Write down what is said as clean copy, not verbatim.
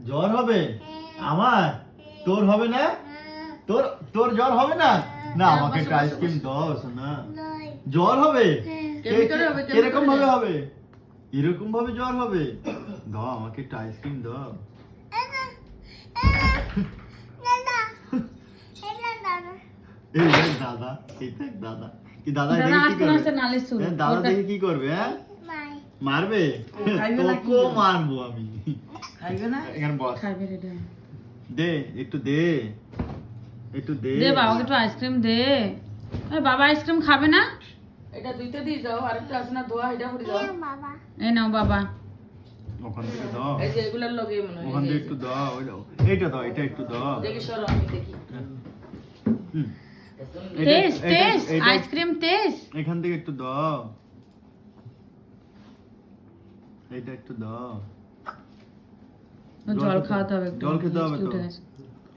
জ্বর হবে আমার, তোর হবে না? তোর জ্বর হবে না? না আমাকে একটা আইসক্রিম দাও শোনা। জ্বর হবে? কিরকম ভাবে হবে? এরকম ভাবে জ্বর হবে? দাও আমাকে একটা আইসক্রিম দাও। এই দেখ দাদা, এই দেখ দাদা, কি দাদা দেখে কি করবে? দাদা দেখে কি করবে? হ্যাঁ মারবে? তোকেও মারবো আমি। খাইবে না? এখানে বস। খাইবে রে দে। দে একটু দে, একটু দে। দে বাবাকে একটু আইসক্রিম দে। এই বাবা আইসক্রিম খাবে না? এটা দুইটা দিয়ে যাও, আরেকটা আছে না দোয়া, এটা করে দাও। এই নাও বাবা। ওখান থেকে দাও, এই যে এগুলার লগে মনে হয়। ওখান থেকে একটু দাও, ওই দাও, এইটা দাও, এটা একটু দাও। দেখি সরো আমি দেখি। হুম। Taste taste ice cream taste. এখান থেকে একটু দাও, এইটা একটু দাও। জল খাওয়াতে হবে একটু। জল খেতে হবে তো। উঠে গেছে।